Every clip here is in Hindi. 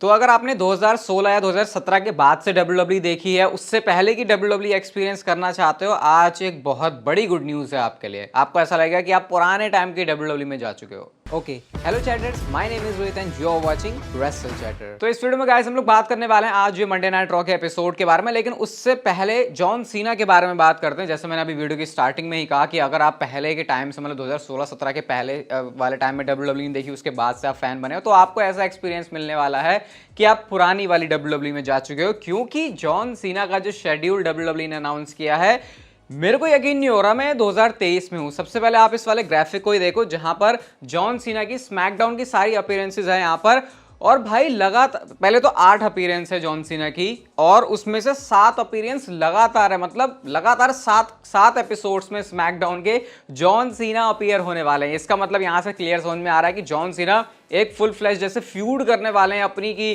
तो अगर आपने 2016 या 2017 के बाद से WWE देखी है, उससे पहले की WWE एक्सपीरियंस करना चाहते हो, आज एक बहुत बड़ी गुड न्यूज़ है आपके लिए। आपको ऐसा लगेगा कि आप पुराने टाइम की WWE में जा चुके हो। Okay, hello chatters, my name is Rohit and you are watching Wrestle Chatter. तो इस वीडियो में गाइस हम लोग बात करने वाले हैं आज जो मंडे नाइट रॉ के एपिसोड के बारे में, लेकिन उससे पहले जॉन सीना के बारे में बात करते हैं। जैसे मैंने अभी वीडियो की स्टार्टिंग में ही कहा कि अगर आप पहले के टाइम से मतलब 2016-17 के पहले वाले टाइम में WWE देखी, उसके बाद से आप फैन बने हो, तो आपको ऐसा एक्सपीरियंस मिलने वाला है कि आप पुरानी वाली WWE में जा चुके हो, क्योंकि जॉन सीना का जो शेड्यूल WWE ने अनाउंस किया है, मेरे को यकीन नहीं हो रहा मैं 2023 में हूं। सबसे पहले आप इस वाले ग्राफिक को ही देखो, जहां पर जॉन सीना की स्मैकडाउन की सारी अपीयरेंसेस है यहां पर, और भाई लगातार पहले तो 8 अपीयरेंस है जॉन सीना की, और उसमें से 7 अपीयरेंस लगातार है। मतलब लगातार 7 एपिसोड्स में स्मैकडाउन के जॉन सीना अपीयर होने वाले हैं। इसका मतलब यहां से क्लियर समझ में आ रहा है कि जॉन सीना एक फुल फ्लैश जैसे फ्यूड करने वाले हैं अपनी की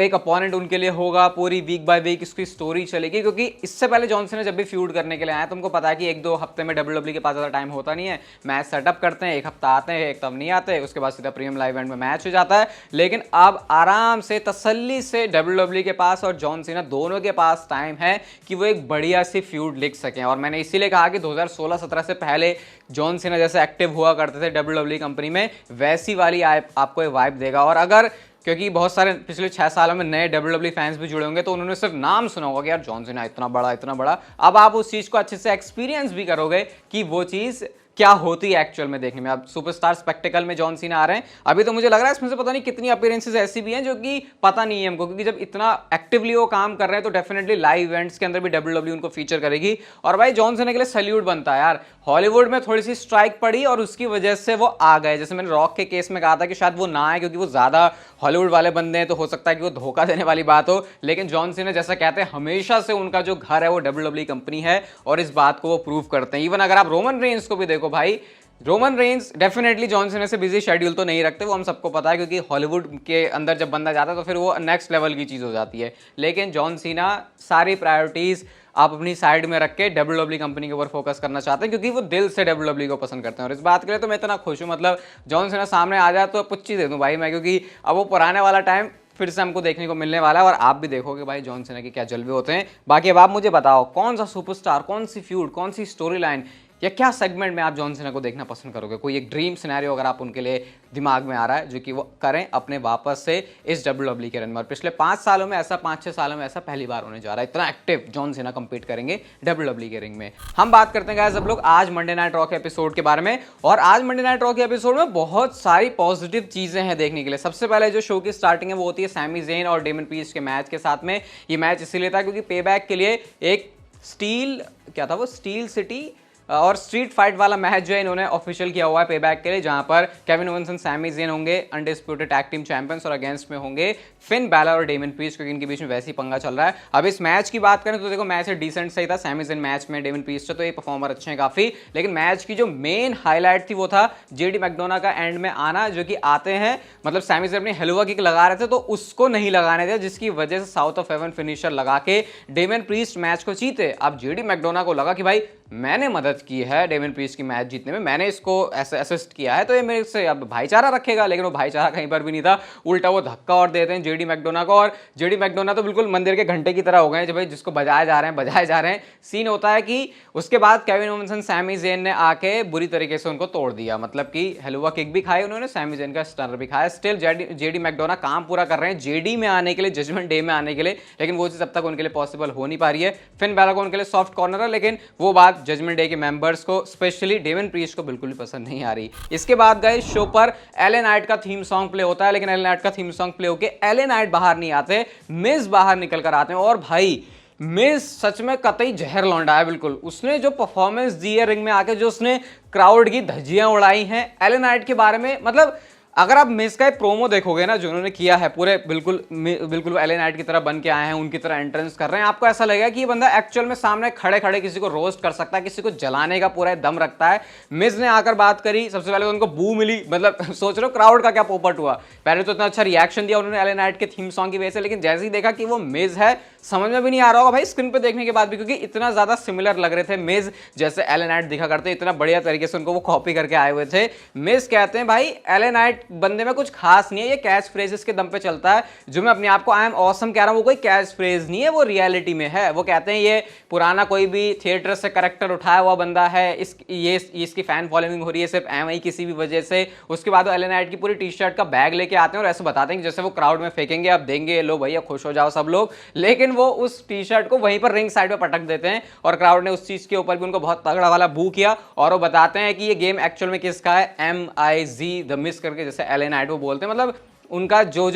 एक अपोनेंट उनके लिए होगा, पूरी वीक बाय वीक इसकी स्टोरी चलेगी। क्योंकि इससे पहले जॉन सीना जब भी फ्यूड करने के लिए आए, तुमको पता है कि 1-2 हफ्ते में WWE के पास ज़्यादा टाइम होता नहीं है, मैच सेटअप करते हैं, एक हफ्ता आते हैं, एक तब नहीं आते, उसके बाद सीधा प्रीमियम लाइव इवेंट में मैच हो जाता है। लेकिन अब आराम से तसल्ली से WWE के पास और जॉन सीना दोनों के पास टाइम है कि वो एक बढ़िया सी फ्यूड लिख सकें। और मैंने इसीलिए कहा कि 2016-17 से पहले जॉन सीना जैसे एक्टिव हुआ करते थे WWE कंपनी में, वैसी वाली आपको वाइब देगा। और अगर क्योंकि बहुत सारे पिछले 6 सालों में नए WWE फैंस भी जुड़े होंगे, तो उन्होंने सिर्फ नाम सुना होगा कि यार जॉन सीना इतना बड़ा। अब आप उस चीज़ को अच्छे से एक्सपीरियंस भी करोगे कि वो चीज़ क्या होती है एक्चुअल में देखने में। अब सुपरस्टार स्पेक्टिकल में जॉन सीना आ रहे हैं, अभी तो मुझे लग रहा है इसमें से पता नहीं कितनी अपीयरेंसेस ऐसी भी हैं जो कि पता नहीं है हमको, क्योंकि जब इतना एक्टिवली वो काम कर रहे हैं तो डेफिनेटली लाइव इवेंट्स के अंदर भी WWE उनको फीचर करेगी। और भाई जॉन सीना के लिए सैल्यूट बनता है यार। हॉलीवुड में थोड़ी सी स्ट्राइक पड़ी और उसकी वजह से वो आ गए। जैसे मैंने रॉक के केस में कहा था कि शायद वो ना आए क्योंकि वो ज्यादा हॉलीवुड वाले बंदे हैं, तो हो सकता है कि वो धोखा देने वाली बात हो। लेकिन जॉन सीना जैसा कहते हैं, हमेशा से उनका जो घर है वो WWE कंपनी है, और इस बात को वो प्रूव करते हैं। इवन अगर आप रोमन रेंस को भी देखो भाई, Roman Reigns definitely John Cena से बिजी शेड्यूल तो नहीं रखते, वो हम सबको पता है, क्योंकि हॉलीवुड के अंदर जब बंदा जाता है तो फिर वो नेक्स्ट लेवल की चीज़ हो जाती है। लेकिन जॉन सीना सारी प्रायोरिटीज़ आप अपनी साइड में रख के WWE कंपनी के ऊपर फोकस करना चाहते हैं, क्योंकि वो दिल से WWE को पसंद करते हैं। और इस बात के लिए तो मैं इतना खुश हूँ। मतलब जॉन सीना सामने आ जाए तो पुच्ची दे दूँ भाई मैं, क्योंकि अब वो पुराने वाला टाइम फिर से हमको देखने को मिलने वाला है। और आप भी देखोगे भाई जॉन सीना के क्या जलवे होते हैं। बाकी अब आप मुझे बताओ, कौन सा सुपरस्टार, कौन सी फ्यूड, कौन सी स्टोरी लाइन या क्या सेगमेंट में आप जॉन सीना को देखना पसंद करोगे? कोई एक ड्रीम सिनेरियो अगर आप उनके लिए दिमाग में आ रहा है जो कि वो करें अपने वापस से इस WWE के रन में। और पिछले 5 सालों में ऐसा, 5-6 सालों में ऐसा पहली बार होने जा रहा है, इतना एक्टिव जॉन सीना कंपीट करेंगे WWE के रिंग में। हम बात करते हैं गाइस सब लोग आज मंडे नाइट रॉ के एपिसोड के बारे में। और आज मंडे नाइट रॉ के एपिसोड में बहुत सारी पॉजिटिव चीजें हैं देखने के लिए। सबसे पहले जो शो की स्टार्टिंग है वो होती है सैमी ज़ेन और डेमन पीस्ट के मैच के साथ में। ये मैच इसीलिए था क्योंकि पेबैक के लिए एक स्टील सिटी और स्ट्रीट फाइट वाला मैच जो है इन्होंने ऑफिशियल किया हुआ है पेबैक के लिए, जहां पर केविन ओवेंस और सैमी ज़ेन होंगे अनडिस्प्यूटेड टैग टीम चैंपियंस, और अगेंस्ट में होंगे फिन बैलर और डेमन पीस्ट, क्योंकि इनके बीच में वैसे ही पंगा चल रहा है। अब इस मैच की बात करें तो देखो मैच डिसेंट सही था, सैमी ज़ेन मैच में डेमन पीस्ट तो ये परफॉर्मर अच्छे हैं काफी। लेकिन मैच की जो मेन हाईलाइट थी वो था जेडी मैकडोना का एंड में आना, जो कि आते हैं मतलब सैमी ज़ेन अपनी हेलुआ किक लगा रहे थे तो उसको नहीं लगाने दिया, जिसकी वजह से साउथ ऑफ हेवन फिनिशर लगा के डेमन पीस्ट मैच को जीते। अब जेडी मैकडोना को लगा कि भाई मैंने मदद की है डेमन पीस्ट की मैच जीतने में, मैंने इसको असिस्ट किया है, तो ये मेरे से अब भाईचारा रखेगा। लेकिन वो भाईचारा कहीं पर भी नहीं था, उल्टा वो धक्का और देते हैं जेडी मैकडोना को। और जेडी मैकडोना तो बिल्कुल मंदिर के घंटे की तरह हो गए, जब भाई जिसको बजाए जा रहे हैं। सीन होता है कि उसके बाद केविन ओवेंस और सैमी ज़ेन ने आके बुरी तरीके से उनको तोड़ दिया। मतलब कि हेलुआ किक भी खाई उन्होंने, सैमी ज़ेन का स्टनर भी खाया। स्टिल जेडी मैकडोना काम पूरा कर रहे हैं जेडी में आने के लिए, जजमेंट डे में आने के लिए, लेकिन वो चीज़ अब तक उनके लिए पॉसिबल हो नहीं पा रही है। फिन बैलर को उनके लिए सॉफ्ट कॉर्नर है, लेकिन वो बात जजमेंट डे के मेंबर्स को, स्पेशली डेमन प्रीस्ट को बिल्कुल भी पसंद नहीं आ रही। इसके बाद गाइस शो पर एले नाइट का थीम सॉन्ग प्ले होता है, लेकिन एले नाइट का थीम सॉन्ग प्ले होके एले नाइट बाहर नहीं आते, मिज बाहर निकल कर आते हैं। और भाई मिज सच में कतई जहर लौंडा है बिल्कुल। उसने जो परफॉर्मेंस दी है रिंग में आके, जो उसने क्राउड की धज्जियां उड़ाई हैं एले नाइट के बारे में, मतलब अगर आप मिस का प्रोमो देखोगे ना जो उन्होंने किया है, पूरे बिल्कुल एले नाइट की तरह बन के आए हैं, उनकी तरह एंट्रेंस कर रहे हैं, आपको ऐसा लगेगा कि ये बंदा एक्चुअल में सामने खड़े खड़े किसी को रोस्ट कर सकता है, किसी को जलाने का पूरा दम रखता है। मिस ने आकर बात करी, सबसे पहले तो उनको बू मिली, मतलब सोच रहे हो क्राउड का क्या पोपट हुआ। पहले तो इतना अच्छा रिएक्शन दिया उन्होंने एले नाइट के थीम सॉन्ग की वजह से, लेकिन जैसे ही देखा कि वो मिस है, समझ में भी नहीं आ रहा होगा भाई स्क्रीन पे देखने के बाद भी, क्योंकि इतना ज्यादा सिमिलर लग रहे थे मिस जैसे एले नाइट दिखा करते, इतना बढ़िया तरीके से उनको वो कॉपी करके आए हुए थे। मिस कहते हैं भाई एले नाइट बंदे में कुछ खास नहीं है, ये कैच फ्रेजेस के दम पे चलता है। जो मैं अपने आप को आई एम ऑसम कह रहा हूं वो कोई कैच फ्रेज नहीं है, वो रियलिटी में है। वो कहते हैं ये पुराना कोई भी थिएटर से कैरेक्टर उठाया हुआ बंदा है, इसकी फैन फॉलोइंग हो रही है सिर्फ एम आई किसी भी वजह से। उसके बाद वो एलन नाइट की पूरी टी शर्ट का बैग लेके आते हैं और ऐसे बताते हैं कि जैसे वो क्राउड में फेंकेंगे, अब देंगे, लो भैया खुश हो जाओ सब लोग। लेकिन वो उस टी शर्ट को वहीं पर रिंग साइड पे पटक देते हैं और क्राउड ने उस चीज के ऊपर भी उनको बहुत तगड़ा वाला बू किया। और वो बताते हैं कि ये गेम एक्चुअल में किसका है, MIZ द मिस करके जैसे एलन नाइट वो बोलते हैं। मतलब उनका जो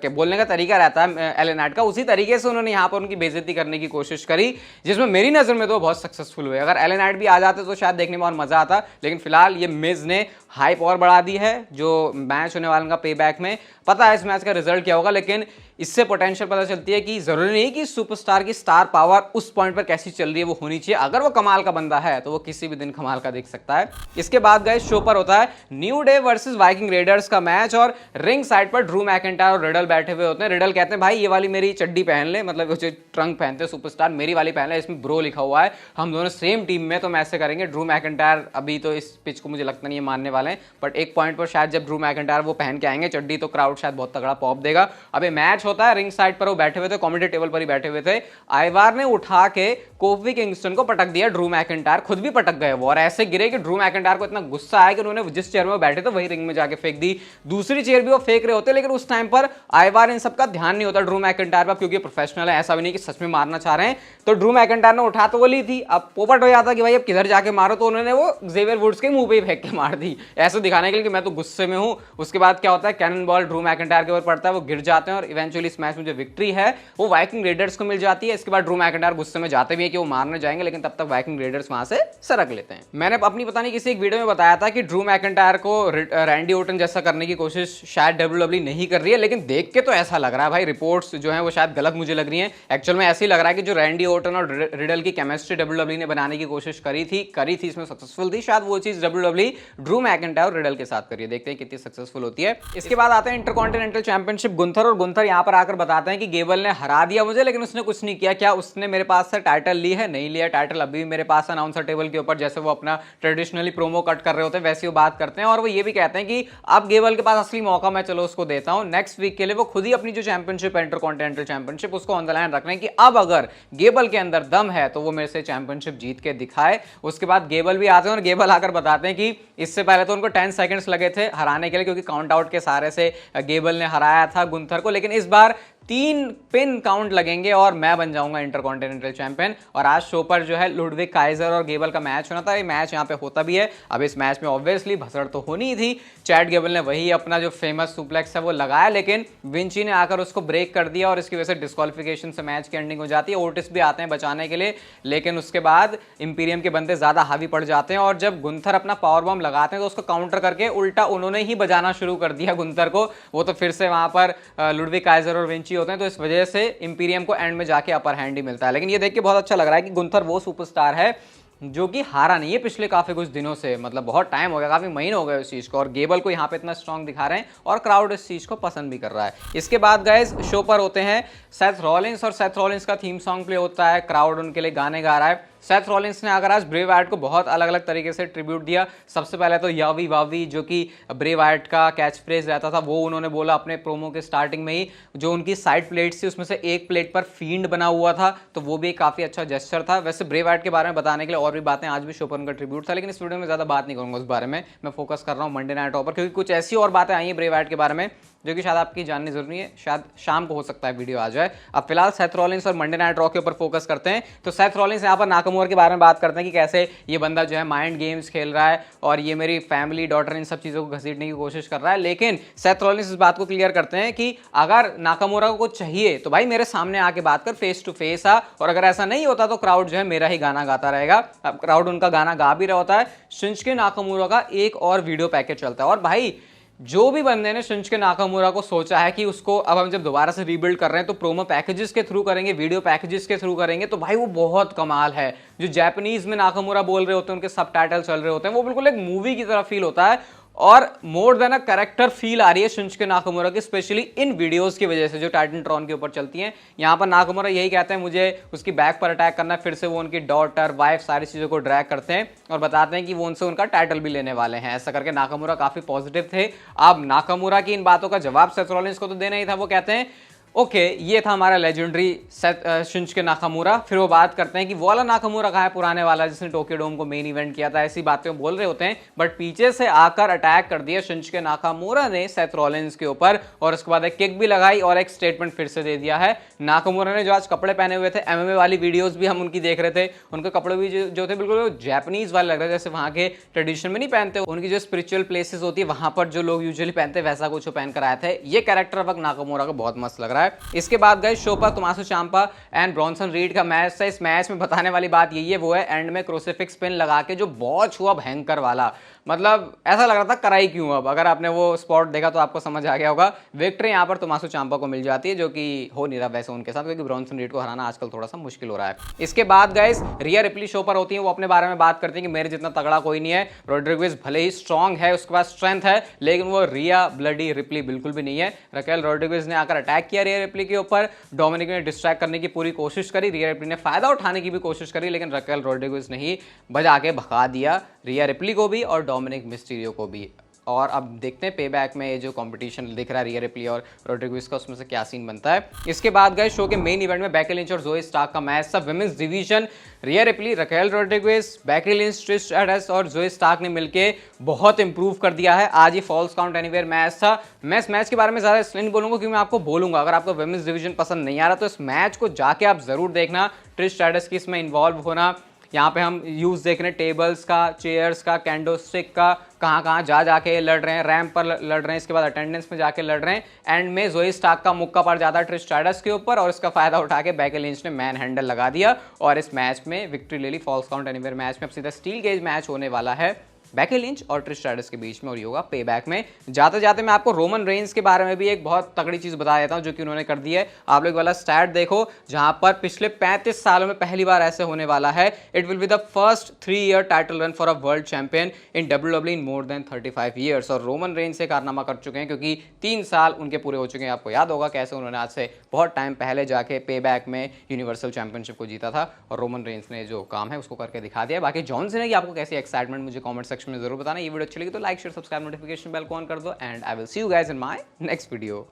बोलने का तरीका रहता है एलन नाइट का, उसी तरीके से उन्होंने यहाँ पर उनकी बेइज्जती करने की कोशिश करी, जिसमें मेरी नज़र में तो बहुत सक्सेसफुल हुए। अगर एलन नाइट भी आ जाते तो शायद देखने में और मजा आता, लेकिन फिलहाल ये मिज ने हाइप और बढ़ा दी है जो मैच होने वाला पे बैक में। पता है इस मैच का रिजल्ट क्या होगा, लेकिन इससे पोटेंशियल पता चलती है कि जरूरी नहीं कि सुपरस्टार की स्टार पावर उस पॉइंट पर कैसी चल रही है वो होनी चाहिए। अगर वो कमाल का बंदा है तो वो किसी भी दिन कमाल का दिख सकता है। इसके बाद गाइस शो पर होता है new day versus Viking readers का मैच और रिंग साइड पर ड्रू मैकिंटायर और रिडल बैठे हुए होते हैं। रिडल कहते हैं भाई ये वाली मेरी चड्डी पहन ले, मतलब जो ट्रंक पहनते हैं सुपरस्टार, मेरी वाली पहन ले, इसमें ब्रो लिखा हुआ है, हम दोनों सेम टीम में तो हम ऐसे करेंगे। ड्रू मैकिंटायर अभी तो इस पिच को मुझे लगता नहीं है मानने वाले हैं, बट एक पॉइंट पर शायद जब ड्रू मैकिंटायर वो पहन के आएंगे चड्डी तो क्राउड शायद बहुत तगड़ा पॉप देगा। अब ये मैच होता है रिंग साइड पर, वो बैठे हुए थे, कमेंटेटर टेबल पर ही बैठे हुए थे। आइवार ने उठा के कोफी किंगस्टन को पटक दिया, ड्रू मैकिंटायर खुद भी पटक गए वो, और ऐसे गिरे कि ड्रू मैकिंटायर को इतना गुस्सा आया कि उन्होंने जिस चेयर में वो बैठे थे वही रिंग में जाके फेंक दी। दूसरी चेयर भी वो फेंक रहे होते, लेकिन उस टाइम पर आइवार इन सबका ध्यान नहीं होता ड्रू मैकिंटायर पर, क्योंकि प्रोफेशनल है, ऐसा भी नहीं कि सच में मारना चाह रहे हैं। तो ड्रू मैकिंटायर ने उठा तो वो ली थी, अब पोपट हो जाता कि भाई अब किधर जाके मारो, तो उन्होंने वो जेवियर वुड्स के मुंह पे फेंक के मार दी, ऐसे दिखाने के लिए कि मैं तो गुस्से में हूं। उसके बाद क्या होता है, कैनन बॉल ड्रू मैकिंटायर के ऊपर पड़ता है, वो गिर जाते हैं और इवेंचुअली इस मैच में जो विक्ट्री है वो वाइकिंग रेडर्स को मिल जाती है। इसके बाद ड्रू मैकिंटायर गुस्से में जाते भी है कि वो मारने जाएंगे, लेकिन तब तक वाइकिंग रेडर्स वहां से सरक लेते हैं। मैंने अपनी पता नहीं किसी एक वीडियो में बताया था कि ड्रू मैकिंटायर को रैंडी ओटन जैसा करने की कोशिश शायद WWE नहीं कर रही है, लेकिन देख के तो ऐसा लग रहा है भाई, रिपोर्ट्स जो है वो शायद गलत मुझे लग रही हैं। एक्चुअल में ऐसे ही लग रहा है कि जो रैंडी ओटन और रिडल की केमिस्ट्री WWE ने बनाने की कोशिश करी थी इसमें सक्सेसफुल थी, शायद वो चीज WWE ड्रू मैकिंटायर और रिडल के साथ करिए, देखते हैं कितनी सक्सेसफुल होती है। इसके बाद आते हैं इंटरकॉन्टिनेंटल चैंपियनशिप गुंथर, और गुंथर यहां पर आकर बताते हैं कि गेबल ने हरा दिया मुझे, लेकिन उसने कुछ नहीं किया। क्या उसने मेरे पास से टाइटल ली है? नहीं लिया टाइटल, अभी भी मेरे पास अनाउंसर टेबल के ऊपर जैसे वो अपना ट्रेडिशनली प्रोमो कट कर रहे होते हैं वैसे वो बात करते हैं। और वो ये भी कहते हैं कि अब गेबल के पास असली मौका मैं चलो उसको देता हूं नेक्स्ट वीक के लिए। वो खुद ही अपनी जो चैंपियनशिप इंटरकॉन्टिनेंटल चैंपियनशिप उसको ऑन द लाइन रख रहे हैं कि अब अगर गेबल के अंदर दम है तो वो मेरे से चैंपियनशिप जीत के दिखाए। उसके बाद गेबल भी आते हैं और गेबल आकर बताते हैं कि इससे पहले तो उनको 10 सेकंड्स लगे थे हराने के लिए, क्योंकि काउंट आउट के सहारे से गेबल ने हराया था गुंथर को, लेकिन इस बार 3 पिन काउंट लगेंगे और मैं बन जाऊंगा इंटरकॉन्टिनेंटल चैंपियन। और आज शो पर जो है लुडविग काइजर और गेबल का मैच होना था, ये मैच यहाँ पे होता भी है। अब इस मैच में ऑब्वियसली भसड़ तो होनी ही थी, चैट गेबल ने वही अपना जो फेमस सुप्लेक्स है वो लगाया, लेकिन विंची ने आकर उसको ब्रेक कर दिया और इसकी वजह से डिस्क्वालिफिकेशन से मैच की एंडिंग हो जाती है। ओटिस भी आते हैं बचाने के लिए, लेकिन उसके बाद इंपीरियम के बंदे ज्यादा हावी पड़ जाते हैं और जब गुंथर अपना पावर बॉम्ब लगाते हैं तो उसको काउंटर करके उल्टा उन्होंने ही बजाना शुरू कर दिया गुंथर को। वो तो फिर से वहां पर लुडविग काइजर और विंची होते हैं, तो इस वजह से इंपीरियम को एंड में जाके अपर हैंड ही मिलता है। लेकिन ये देख के बहुत अच्छा लग रहा है कि गुंथर वो सुपरस्टार है जो कि हारा नहीं है पिछले काफी कुछ दिनों से, मतलब बहुत टाइम हो गया, काफी महीने हो गए उस चीज को, और गेबल को यहाँ पे इतना स्ट्रॉन्ग दिखा रहे हैं और क्राउड इस चीज को पसंद भी कर रहा है। इसके बाद गाइस शो पर होते हैं सेथ रॉलिंस, और सेथ रॉलिंस का थीम सॉन्ग प्ले होता है, क्राउड उनके लिए गाने गा रहा है। सेथ रॉलिंस ने अगर आज ब्रे वायट को बहुत अलग अलग तरीके से ट्रिब्यूट दिया। सबसे पहले तो यावी वावी जो कि ब्रे वायट का कैच फ्रेज रहता था वो उन्होंने बोला अपने प्रोमो के स्टार्टिंग में ही। जो उनकी साइड प्लेट्स थी उसमें से एक प्लेट पर फील्ड बना हुआ था, तो वो भी एक काफी अच्छा जेस्चर था। वैसे ब्रे वायट के बारे में बताने के लिए और भी बातें आज भी शो पर उनका ट्रिब्यूट था, लेकिन इस वीडियो में ज्यादा बात नहीं करूंगा उस बारे में, मैं फोकस कर रहा हूँ मंडे नाइट रॉ पर, क्योंकि कुछ ऐसी और बातें आई हैं ब्रे वायट के बारे में जो कि शायद आपकी जाननी जरूरी है, शायद शाम को हो सकता है वीडियो आ जाए। अब फिलहाल सेथ रॉलिंस और मंडे नाइट रॉ के ऊपर फोकस करते हैं। तो सेथ रॉलिंस यहाँ पर नाकामुरा के बारे में बात करते हैं कि कैसे ये बंदा जो है माइंड गेम्स खेल रहा है और ये मेरी फैमिली डॉटर इन सब चीज़ों को घसीटने की कोशिश कर रहा है। लेकिन सेथ रॉलिंस इस बात को क्लियर करते हैं कि अगर नाकामुरा को कुछ चाहिए तो भाई मेरे सामने आके बात कर, फेस टू फेस आ, और अगर ऐसा नहीं होता तो क्राउड जो है मेरा ही गाना गाता रहेगा। अब क्राउड उनका गाना गा भी रहा होता है। शिंजुके नाकामुरा का एक और वीडियो पैकेज चलता है, और भाई जो भी बंदे ने शिंजुके नाकामुरा को सोचा है कि उसको अब हम जब दोबारा से रीबिल्ड कर रहे हैं तो प्रोमो पैकेजेस के थ्रू करेंगे, वीडियो पैकेजेस के थ्रू करेंगे, तो भाई वो बहुत कमाल है। जो जापानीज में नाकामुरा बोल रहे होते हैं, उनके सबटाइटल चल रहे होते हैं, वो बिल्कुल एक मूवी की तरह फील होता है। और more than a character feel आ रही है शिंजुके नाकामुरा की, स्पेशली इन वीडियोस की वजह से जो टाइटनट्रॉन के ऊपर चलती हैं। यहाँ पर नाकामुरा यही कहते हैं मुझे उसकी बैक पर अटैक करना, फिर से वो उनकी डॉटर वाइफ सारी चीज़ों को ड्रैग करते हैं और बताते हैं कि वो उनसे उनका टाइटल भी लेने वाले हैं। ऐसा करके नाकामुरा काफ़ी पॉजिटिव थे। अब नाकामुरा की इन बातों का जवाब सेथ रॉलिंस को तो देना ही था। वो कहते हैं ओके ये था हमारा लेजेंडरी शिंजुके नाकामुरा। फिर वो बात करते हैं कि वो वाला नाकामुरा कहाँ है, पुराने वाला जिसने टोक्यो डोम को मेन इवेंट किया था। ऐसी बातें बोल रहे होते हैं, बट पीछे से आकर अटैक कर दिया शिंजुके नाकामुरा ने सेथ रॉलिंस के ऊपर और उसके बाद एक किक भी लगाई और एक स्टेटमेंट फिर से दे दिया है। नाकामुरा ने जो आज कपड़े पहने हुए थे, एमएमए वाली वीडियोस भी हम उनकी देख रहे थे, उनके कपड़े भी जो थे बिल्कुल जैपनीज वाले लग रहे थे, जैसे वहाँ के ट्रेडिशन में नहीं पहनते, उनकी जो स्पिरिचुअल प्लेसेस होती है वहां पर जो लोग यूजुअली पहनते हैं वैसा कुछ पहन कर आए थे। ये कैरेक्टर अब नाकामुरा का बहुत मस्त लग रहा है। इसके बाद गए शो पर Tommaso Champa and Bronson read का मैच था। इस मैच में बताने वाली बात यही है, वो है एंड में क्रूसिफिक्स पिन लगा के जो बॉच हुआ भयंकर वाला, मतलब ऐसा लग रहा था कराई क्यों। अब अगर आपने वो स्पॉट देखा तो आपको समझ आ गया होगा। विक्ट्री यहाँ पर टोमासो चांपा को मिल जाती है, जो कि हो नहीं रहा वैसे उनके साथ, क्योंकि ब्रॉन्सन रीड को हराना आजकल थोड़ा सा मुश्किल हो रहा है। इसके बाद गाइस रिया रिप्ली शो पर होती है, वो अपने बारे में बात करती है कि मेरे जितना तगड़ा कोई नहीं है। रोड्रिगेज भले ही स्ट्रॉन्ग है, उसके पास स्ट्रेंथ है, लेकिन वो रिया ब्लडी रिप्ली बिल्कुल भी नहीं है। रकेल रोड्रिगेज ने आकर अटैक किया रिया रिप्ली के ऊपर, डोमिनिक ने डिस्ट्रैक्ट करने की पूरी कोशिश करी, रिया रिप्ली ने फायदा उठाने की भी कोशिश करी, लेकिन रकेल रोड्रिगेज ने ही बजा के भगा दिया रिया रिप्ली को भी और डोमिनिक मिस्टीरियो को भी। और अब देखते हैं पे बैक में ये जो कंपटीशन दिख रहा है रिया रिप्ली और रोड्रिगेज का, उसमें से क्या सीन बनता है। इसके बाद गए शो के मेन इवेंट में बेकी लिंच और ज़ोई स्टार्क का मैच था। विमेंस डिवीजन रिया replay, Raquel Rodriguez, Becky Lynch, Trish stratus और ज़ोई स्टार्क ने मिलके बहुत इंप्रूव कर दिया है। आज ही फॉल्स काउंट एनीवेयर मैच था। मैं इस मैच के बारे में ज़्यादा इसलिए नहीं बोलूंगा क्योंकि मैं आपको बोलूंगा, अगर आपको विमेंस डिवीजन पसंद नहीं आ रहा तो इस मैच को जाके आप जरूर देखना। ट्रिश स्ट्रैटस की इसमें इन्वॉल्व होना, यहाँ पे हम यूज देख रहे हैं टेबल्स का, चेयर्स का, कैंडोस्टिक का, कहाँ जाके लड़ रहे हैं, रैंप पर लड़ रहे हैं, इसके बाद अटेंडेंस में जाके लड़ रहे हैं। एंड में ज़ोई स्टार्क का मुक्का पड़ जाता है ट्रिश स्ट्रैटस के ऊपर और इसका फायदा उठा के बेकी लिंच ने मैन हैंडल लगा दिया और इस मैच में विक्ट्री ले ली। फॉल्स काउंट एनीवेयर मैच में अब सीधा स्टील केज मैच होने वाला है बेकी लिंच और ट्रिश स्ट्रैटस के बीच में और ये होगा पे बैक में। जाते जाते मैं आपको रोमन रेंस के बारे में भी एक बहुत तगड़ी चीज बता देता हूं जो कि उन्होंने कर दी है। आप लोग वाला स्टैट देखो जहां पर पिछले 35 सालों में पहली बार ऐसे होने वाला है। It will be the first 3-year title run for a world champion in WWE in more than 35 years। और रोमन रेंस से कारनामा कर चुके हैं क्योंकि 3 साल उनके पूरे हो चुके हैं। आपको याद होगा कैसे उन्होंने आज से बहुत टाइम पहले जाके पे बैक में यूनिवर्सल चैंपियनशिप को जीता था और रोमन रेंस ने जो काम है उसको करके दिखा दिया। बाकी जॉन सीना की आपको कैसी एक्साइटमेंट मुझे कमेंट सेक्शन में जरूर बताना। ये वीडियो अच्छी लगी तो like share subscribe notification bell को ऑन कर दो and I will see you guys in my next video.